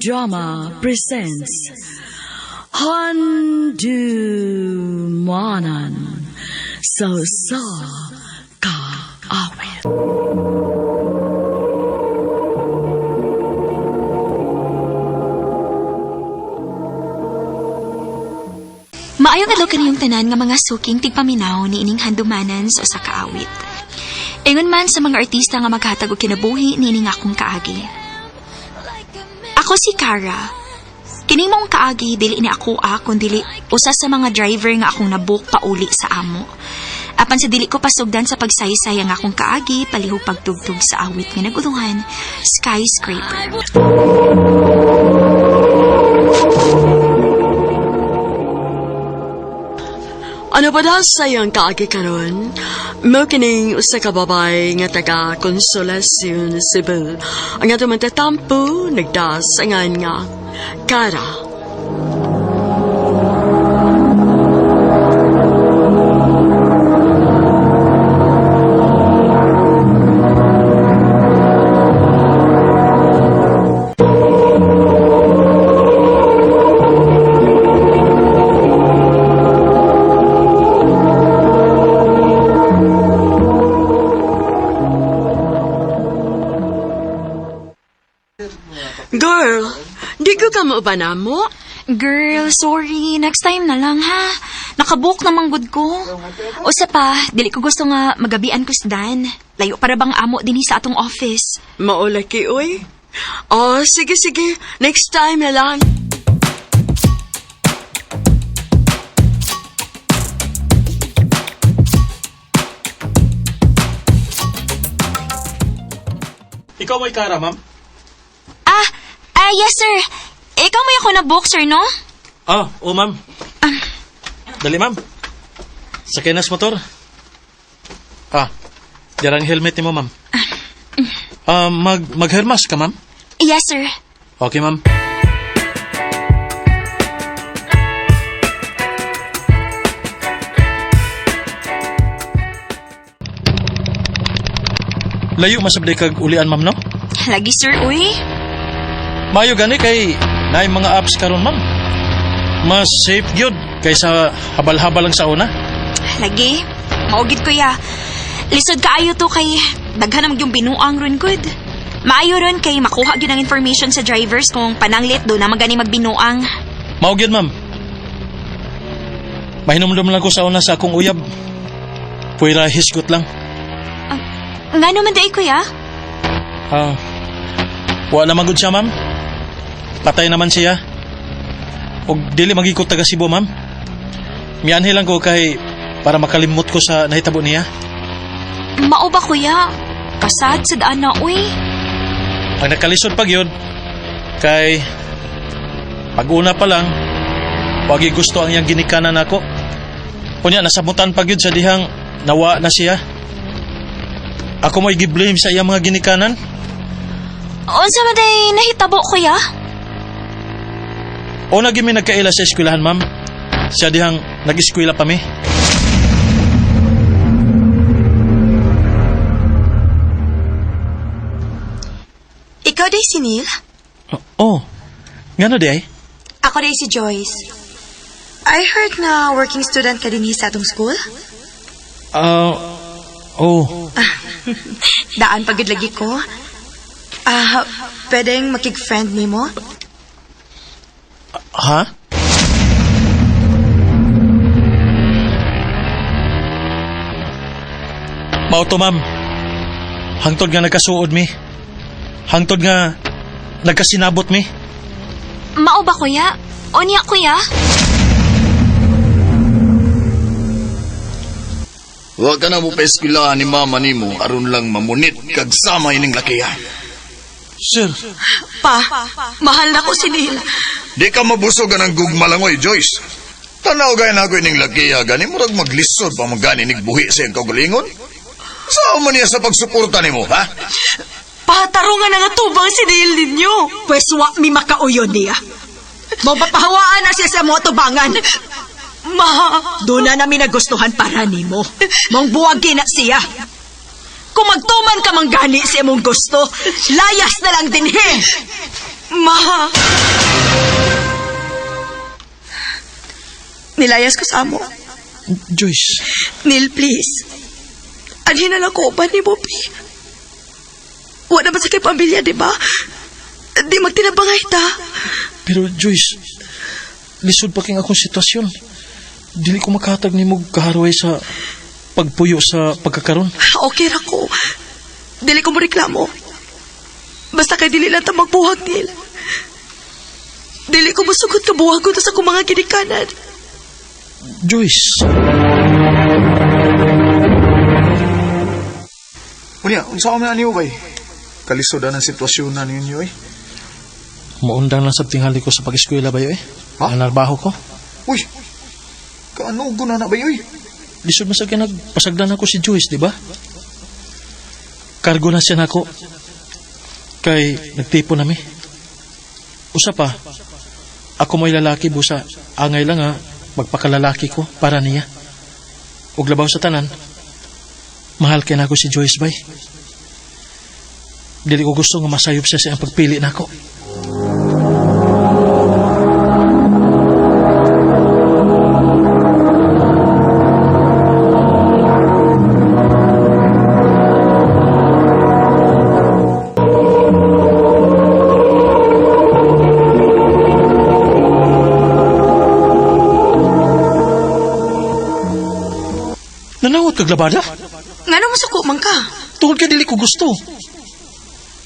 Drama presents Handumanan So Ka Awit. Maayong adlaw kaniyong tanan nga mga suking tigpaminaw ni ining handumanan sa usa ka awit. Ingon man sa mga artista nga maghatag og kinabuhi ni ining akong kaagi. Ako si Cara. Kining mong kaagi dili ni ako kundi usa sa mga driver nga akong nabook pauli sa amo. Apan sa dili ko pasugdan sa pagsaysay ang akong kaagi palihog pagtugtog sa awit nga naguluhan, Skyscraper. Ano ba daw sayang kaagi karon? Mo kining usa ka babay nga taga Consolacion, Cebu. Ang ato man tatampo nagdas angan nga Cara. Girl, di ko ka maubana mo? Girl, sorry. Next time na lang, ha? Nakabook na manggod ko. Usa pa, dili ko gusto nga magabian ko si Dan. Layo para bang amo din sa atong office. Maulaki, uy. Oh, sige. Next time na lang. Ikaw may Cara, ma'am? Yes, sir. Ikaw may ako na-book, sir, no? Oo, ma'am. Dali, ma'am. Sakay na sa motor. Diyan ang helmet ni mo, ma'am. Mag-hermas ka, ma'am? Yes, sir. Okay, ma'am. Layo masabday kag ulian, ma'am, no? Lagi, sir, uy. Mayo gani kay naay mga apps karon, ma'am. Mas safe gyud kaysa habal-habal lang sa una. Lagi. Maugid ko ya. Lisod kaayo to kay daghan naman yung binuang ron good. Maayo ron kay makuha gyud ang information sa drivers kung pananglit do na magani magbinuang. Mao gyud, ma'am. Mahinumdum lang ko sa una sa akong uyab. Puwira hisgot lang. Ngano man day kuya? Wala naman gud siya, ma'am. Patay naman siya. Og dili magikot taga Cebu, ma'am. Mianhi lang ko kay para makalimot ko sa nahitabo niya. Mao ba kuya? Kasad sa daan na, uy. Ang nakalisod pag yun, kay pag-una pa lang, wagi gusto ang iyang ginikanan ako. Kunya, nasamutan pag yun sa dihang nawa na siya. Ako mo'y giblame sa iyang mga ginikanan. Unsa man day nahitabo kuya? Una gimi nagkaila sa eskwelahan, ma'am. Siya dihang nag-eskwela pa mi. Ikaw day si Neil? Ngano di ay? Ako day si Joyce. I heard na working student ka din sa atong school? Daan pagod lagi ko. Pwedeng makig-friend ni mo? Ha? Mauto, ma'am. Hangtod nga nagkasuod mi. Hangtod nga nagkasinabot mi. Mao ba kuya? Unya kuya? Huwag ka na mo pa-eskwelahan ni mama ni mo aron lang mamunit kag sama ining lakiya. Sir. Pa, mahal na ko si Neil. Di ka mabusog ka ng gugmalangoy, Joyce. Tanaw gaya na ako ining lakiya, gani murag maglisod pa magani nigbuhi sa iyong kaugalingon. Saan man niya sa pagsuporta ni mo, ha? Patarungan na nga tubang si Neil ninyo. Pwes wa mi makauyon niya. Mapapahawaan na siya sa mga tubangan. Ma, doon na namin nagustuhan para nimo. Mong buwagin na siya. Kung magtuman ka manggani sa imong gusto, layas na lang din he. Ma! Nilayas ko sa amo. Joyce, Neil, please. Anhin na lang ko ba ni Bobby? Wala naman sa kay pamilya, di ba? Di magtinabangay ta. pero Joyce, lisod pa king akong sitwasyon. Dili ko makahatag ni mo kaharway sa pagpuyo sa pagkakaroon. Okay ra ko. Dili ko mo reklamo. Basta kay dili lang ta magbuhag, Neil. Dili ko masugot ka buhag ko sa akong mga ginikanan. Joyce, Unya, unsa ka man niyo bay? Kalisodan ang sitwasyon na ninyo eh. maundang lang sa tingali ko sa pag-eskwela ba eh? Ha? Ang narbaho ko. Uy, kaano guna na ba yoy? Lisod man sa nagpasagdan ako si Joyce, di ba? Kargo na siya nako. Kay nagtipo nami. Usa pa, ako may lalaki busa. Angay lang ha, magpakalalaki ko para niya. Ug labaw sa tanan, mahal kay nako si Joyce bay. Dili ko gusto nga masayop siya sa ang pagpili nako. Nanawat kag labada? Ngano mo suko man ka? Tungod kay dili ko gusto.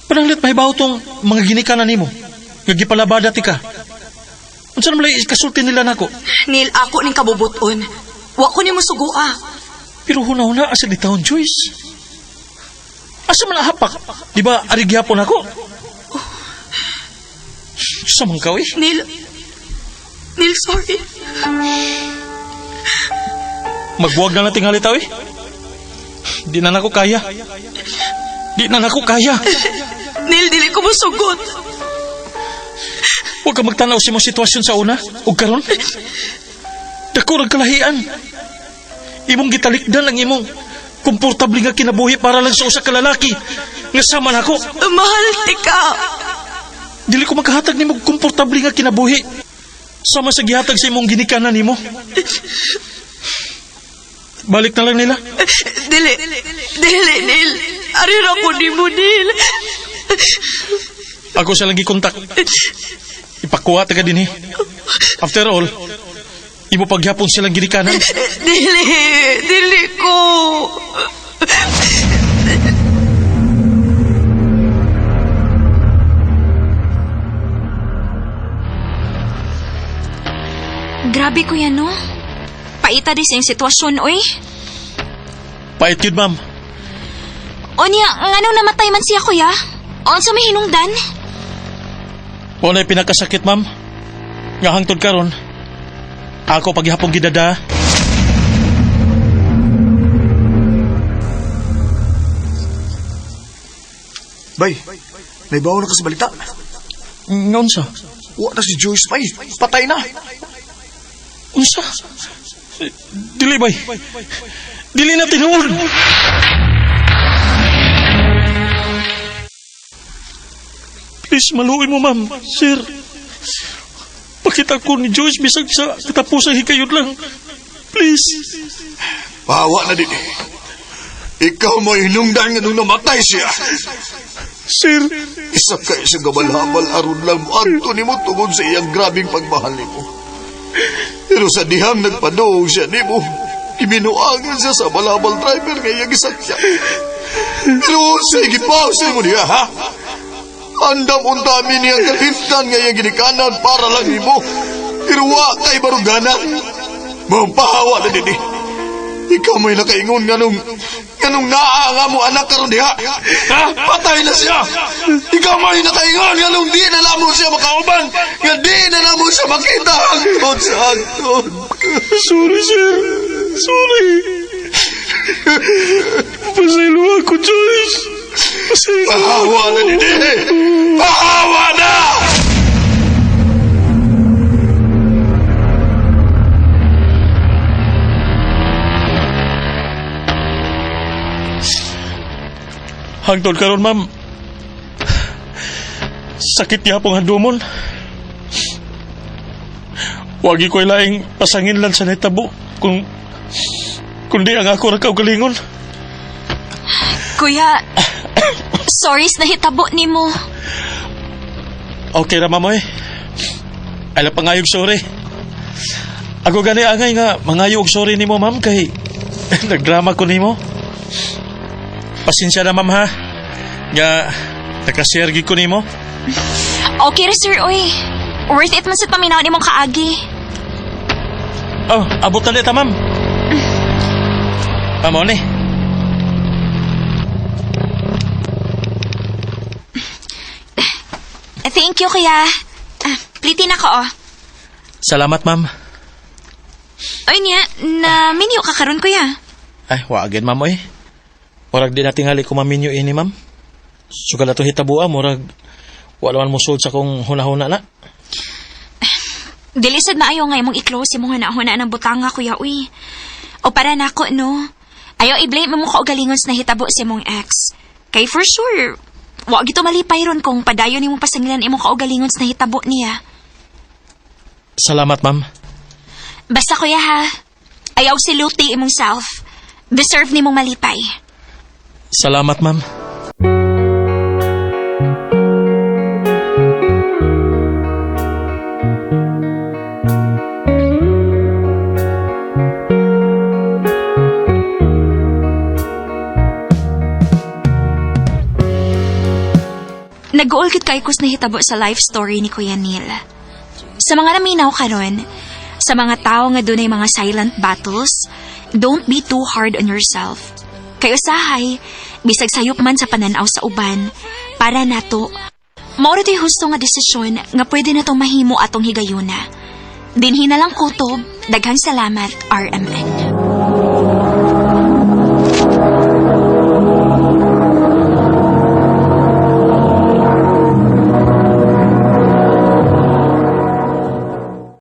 Pananglit mahibaw tong mga ginikanan nimo. Nga gipalabada ti ka. Unsa naman lay kasulti nila nako? Neil, ako ning kabubuton. Wa ko nimo sugua. Pero huna-huna asa di taon, Joyce. Asa man hapak? Di ba arigyapon ako? Sa man ka, eh? Neil, sorry. Magbuwag na nating halitaw, eh? Di na nako kaya. Di na nako kaya. Neil, dili ko mo sugot. Huwag ka magtanaw si mong sitwasyon sa una. Huwag karon. Dako kalahian. Imong gitalikdan ang imong komportable nga kinabuhi para lang sa usa ka lalaki nga sama nako. Mahal ti ka. Dili ko makahatag nimo komportable nga kinabuhi sama sa gihatag sa imong ginikanan nimo. Balik na lang nila. Dili, Neil. Arira ko ni mo, Neil. Ako sa lagi kontak. Ipakuha taga din eh. After all, imo paghapon silang ginikanan. Dili ko. Grabe ko yan, no? Paita di sa yung sitwasyon, oy. Pait yun, ma'am. O niya, nganong namatay man siya, kuya? O sa may hinungdan? O na'y pinakasakit, ma'am. Nga hangtod karon. Ako paghapon gidada. Bay, naibaw na ka sa balita. Nga unsa? Wa na si Joyce bay. Patay na. Unsa? Dili bay. Dili na tinuod. Please, maluoy mo, ma'am. Sir, pakita ko ni Joyce bisag sa katapusang hikayod lang. Please. Bawa na din. Ikaw mo hinungdan nga nung namatay siya. Sir, Isa ka isang gabal-habal aron lang mo anto ni mo tungod sa iyang grabing pagmahal ni mo. Pero sa dihang nagpadoong siya ni mo, ibinuangan siya sa balabal driver nga iyang isakya. Pero sige pause mo niya, ha? Andam untami niyang kalimtan nga iyang ginikanan para lang ni mo. Pero wa kay baruganan. Mampahawa na din eh. Ikaw mo'y nakaingon nga nung naanga mo anak karon diha. Ha? Patay na siya. Ikaw mo'y nakaingon nga nung di na namo siya makauban. Nga di na namo siya makita hangtod sa hangtod. sorry, sir. Sorry. Pasaylo ako, Joyce. Pasaylo. Pahawa na din eh. Pahawa na! Hangtod karon, ma'am. sakit niya pong handumon. Wagi ko'y laing pasangin lang sa nahitabo kundi ang ako rakaugalingon. Kuya, sorry sa nahitabo ni mo. Okay ra, mamoy. Ala pangayog sorry. Ako gani angay nga mangayog sorry nimo, ma'am, kay nagdrama ko nimo. Pasensya na, ma'am, ha. Nga nakasergi ko nimo. Okay ra, sir, oy. Worth it man sa paminaw ni mong kaagi. Oh, abot na dito, ma'am. Ma'am, ni. Thank you, kuya. Plitin ako, oh. Salamat, ma'am. Oy niya, na minyo ka karon, kuya. Ay, wagin, ma'am, oy. Murag di nating hali kumaminyo ini, ma'am. Sugal na to hitabua, murag wala man mo sold sa kong hunahuna na. Dilisod maayo nga imong i-close imong hunahuna ng butanga, kuya, uy. O para nako, no? Ayaw i-blame mo kaugalingon sa nahitabo si imong ex. Kay for sure, wag ito malipay ron kung padayon imong pasangilan imong kaugalingon sa nahitabo niya. Salamat, ma'am. Basta, kuya, ha? Ayaw siluti imong self. Deserve nimong malipay. Salamat, ma'am. Nag-uulgit kay kus nahitabo sa life story ni Kuya Neil. Sa mga naminaw karon, sa mga tao nga dunay mga silent battles, don't be too hard on yourself. Kay usahay, bisag sayop man sa pananaw sa uban, para nato, maura to'y husto nga desisyon nga pwede na tong mahimo atong higayuna. Dinhi na lang kutob, daghang salamat, RMN.